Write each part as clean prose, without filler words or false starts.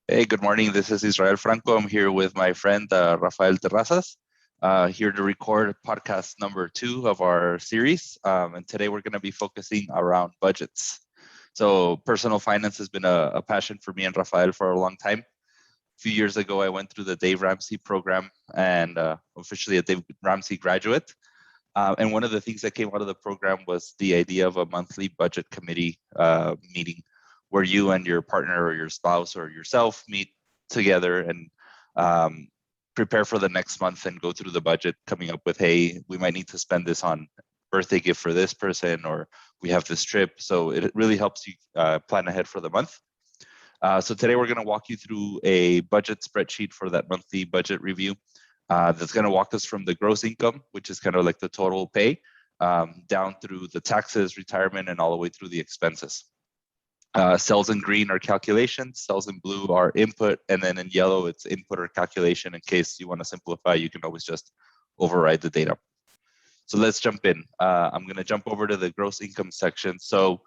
Hey, good morning. This is Israel Franco. I'm here with my friend Rafael Terrazas, here to record podcast number 2 of our series. And today we're going to be focusing around budgets. So, personal finance has been a passion for me and Rafael for a long time. A few years ago, I went through the Dave Ramsey program and officially a Dave Ramsey graduate. And one of the things that came out of the program was the idea of a monthly budget committee meeting where you and your partner or your spouse or yourself meet together and prepare for the next month and go through the budget, coming up with, hey, we might need to spend this on birthday gift for this person, or we have this trip. So it really helps you plan ahead for the month. So today we're going to walk you through a budget spreadsheet for that monthly budget review. That's going to walk us from the gross income, which is kind of like the total pay, down through the taxes, retirement, and all the way through the expenses. Cells in green are calculations, cells in blue are input, and then in yellow, it's input or calculation. In case you want to simplify, you can always just override the data. So let's jump in. I'm going to jump over to the gross income section. So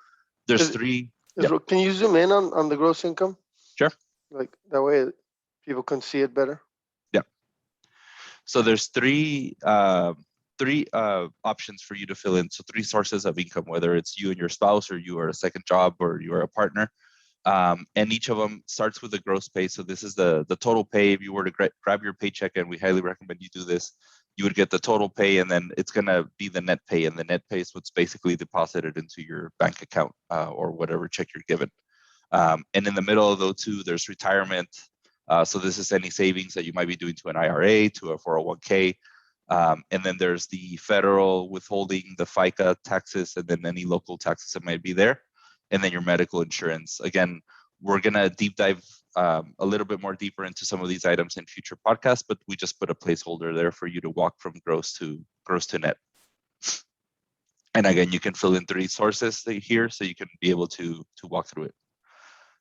there's three. Can you zoom in on the gross income? Sure. Like that way people can see it better. Yeah. So there's three options for you to fill in. So 3 sources of income, whether it's you and your spouse, or you are a second job, or you are a partner. And each of them starts with the gross pay. So this is the total pay. If you were to grab your paycheck, and we highly recommend you do this, you would get the total pay, and then it's going to be the net pay. And the net pay is what's basically deposited into your bank account or whatever check you're given. And in the middle of those two, there's retirement. So this is any savings that you might be doing to an IRA, to a 401k. And then there's the federal withholding, the FICA taxes, and then any local taxes that might be there. And then your medical insurance. Again, we're going to deep dive a little bit more deeper into some of these items in future podcasts, but we just put a placeholder there for you to walk from gross to net. And again, you can fill in 3 sources here so you can be able to walk through it.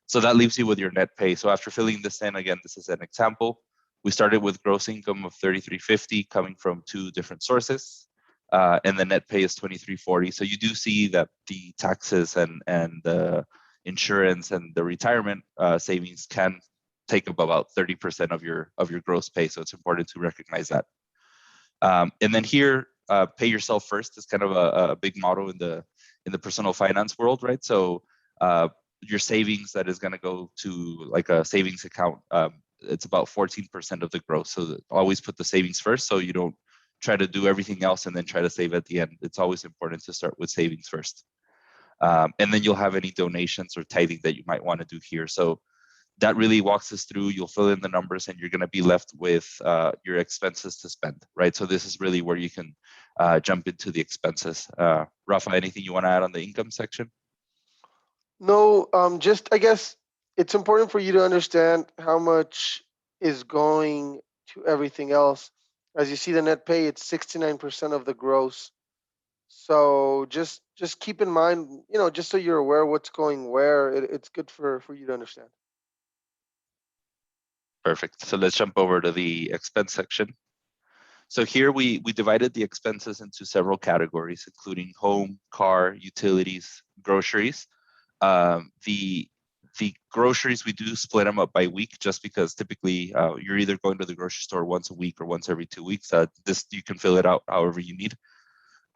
So that leaves you with your net pay. So after filling this in, again, this is an example. We started with gross income of $3,350 coming from 2 different sources. And the net pay is $2,340. So you do see that the taxes and the insurance and the retirement savings can take up about 30% of your gross pay. So it's important to recognize that. And then here, pay yourself first is kind of a big motto in the personal finance world, right? So your savings that is going to go to like a savings account, it's about 14% of the gross. So always put the savings first, so you don't try to do everything else and then try to save at the end. It's always important to start with savings first. And then you'll have any donations or tithing that you might want to do here. So that really walks us through. You'll fill in the numbers and you're going to be left with your expenses to spend, right? So this is really where you can jump into the expenses. Rafa, anything you want to add on the income section? No, just I guess it's important for you to understand how much is going to everything else. As you see, the net pay, it's 69% of the gross. So just keep in mind, just so you're aware what's going where. It's good for you to understand. Perfect. So let's jump over to the expense section. So here we divided the expenses into several categories, including home, car, utilities, groceries. The groceries, we do split them up by week, just because typically you're either going to the grocery store once a week or once every 2 weeks. This, you can fill it out however you need.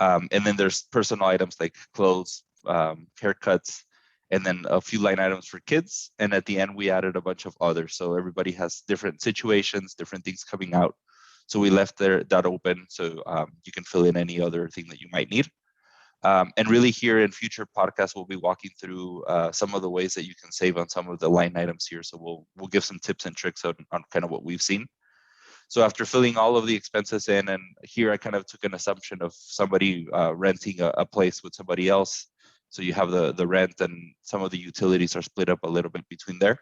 And then there's personal items like clothes, haircuts, and then a few line items for kids. And at the end, we added a bunch of others. So everybody has different situations, different things coming out. So we left that open, so you can fill in any other thing that you might need. And really here in future podcasts, we'll be walking through some of the ways that you can save on some of the line items here. So we'll give some tips and tricks on kind of what we've seen. So after filling all of the expenses in, and here I kind of took an assumption of somebody renting a place with somebody else. So you have the rent, and some of the utilities are split up a little bit between there.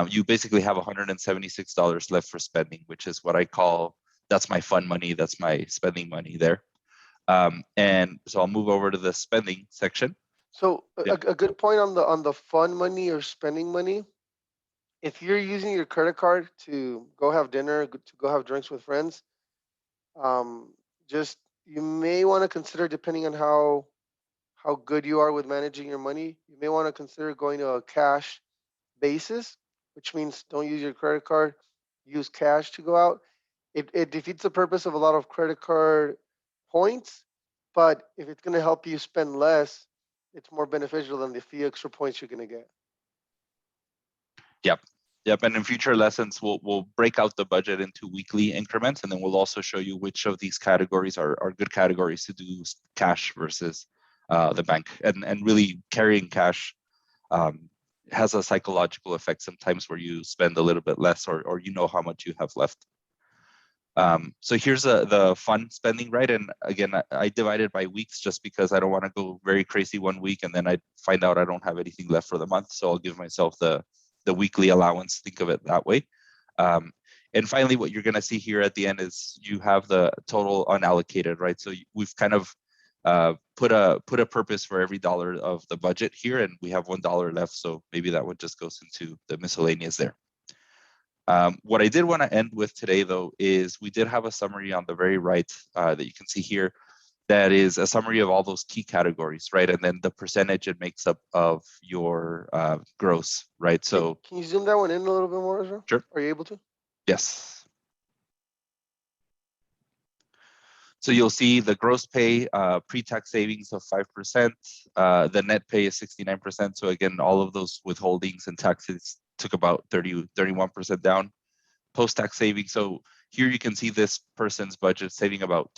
You basically have $176 left for spending, which is what I call, that's my fun money, that's my spending money there. And so I'll move over to the spending section. So a good point on the fun money or spending money. If you're using your credit card to go have dinner, to go have drinks with friends, just you may want to consider, depending on how good you are with managing your money, you may want to consider going to a cash basis which means don't use your credit card, use cash to go out. It defeats the purpose of a lot of credit card points, but if it's going to help you spend less, it's more beneficial than the few extra points you're going to get. Yep. Yep. And in future lessons, we'll break out the budget into weekly increments, and then we'll also show you which of these categories are good categories to do cash versus the bank. And really carrying cash has a psychological effect sometimes where you spend a little bit less, or you know how much you have left. So here's the fun spending, right? And again, I divided by weeks just because I don't want to go very crazy one week and then I find out I don't have anything left for the month. So I'll give myself the weekly allowance, think of it that way. And finally, what you're going to see here at the end is you have the total unallocated, right? So we've kind of put a purpose for every dollar of the budget here, and we have $1 left. So maybe that one just goes into the miscellaneous there. What I did want to end with today, though, is we did have a summary on the very right that you can see here. That is a summary of all those key categories, right? And then the percentage it makes up of your gross, right? So can you zoom that one in a little bit more, Ezra? Sure. Are you able to? Yes. So you'll see the gross pay, pre-tax savings of 5%. The net pay is 69%. So again, all of those withholdings and taxes took about 31% down. Post-tax savings. So here you can see this person's budget saving about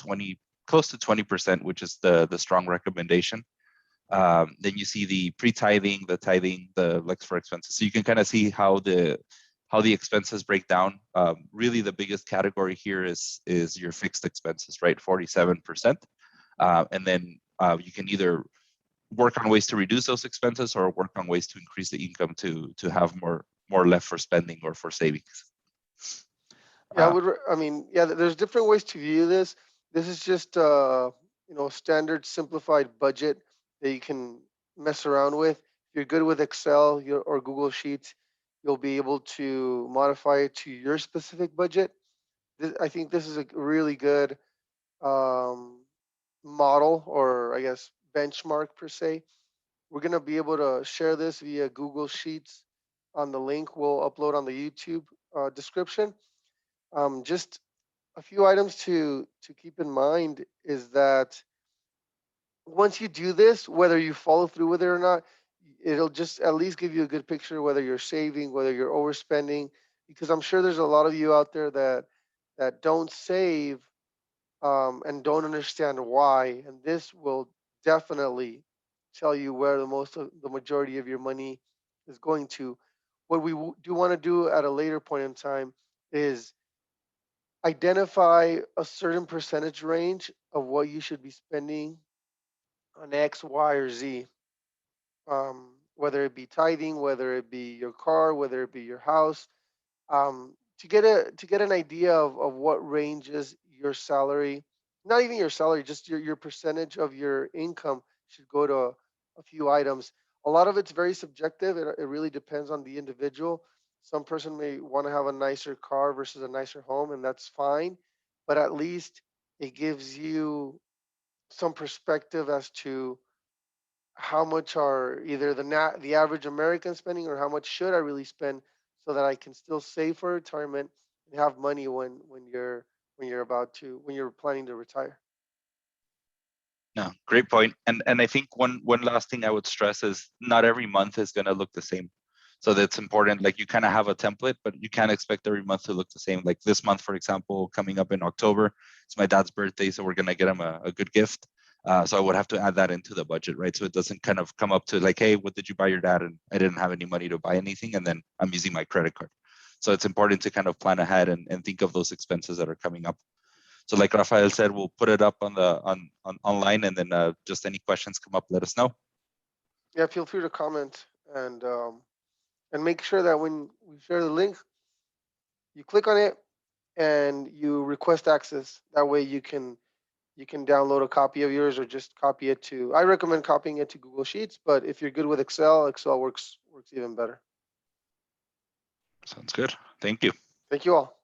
close to 20%, which is the strong recommendation. Then you see the pre-tithing, the tithing, the Lex for expenses. So you can kind of see how the expenses break down. Really, the biggest category here is your fixed expenses, right? 47%. And then you can either work on ways to reduce those expenses or work on ways to increase the income to have more left for spending or for savings. Yeah, there's different ways to view this. This is just standard simplified budget that you can mess around with. If you're good with Excel or Google Sheets, you'll be able to modify it to your specific budget. I think this is a really good model, or I guess benchmark per se. We're going to be able to share this via Google Sheets on the link we'll upload on the YouTube description. Just a few items to keep in mind is that once you do this, whether you follow through with it or not, it'll just at least give you a good picture whether you're saving, whether you're overspending, because I'm sure there's a lot of you out there that don't save and don't understand why, and this will definitely tell you where the majority of your money is going to. What we do want to do at a later point in time is identify a certain percentage range of what you should be spending on X, Y, or Z. Whether it be tithing, whether it be your car, whether it be your house, to get an idea of what ranges your salary, not even your salary, just your percentage of your income should go to a few items. A lot of it's very subjective. It really depends on the individual. Some person may want to have a nicer car versus a nicer home, and that's fine. But at least it gives you some perspective as to how much are either the average American spending, or how much should I really spend so that I can still save for retirement and have money when you're planning to retire. No, great point. And I think one last thing I would stress is not every month is going to look the same. So that's important. Like you kind of have a template, but you can't expect every month to look the same. Like this month, for example, coming up in October, it's my dad's birthday, so we're going to get him a good gift. So I would have to add that into the budget, right? So it doesn't kind of come up to like, hey, what did you buy your dad? And I didn't have any money to buy anything, and then I'm using my credit card. So it's important to kind of plan ahead and think of those expenses that are coming up. So like Rafael said, we'll put it up on online, and then just any questions come up, let us know. Yeah, feel free to comment and make sure that when we share the link, you click on it and you request access. That way you can download a copy of yours, or just copy it to. I recommend copying it to Google Sheets, but if you're good with Excel works even better. Sounds good. Thank you. Thank you all.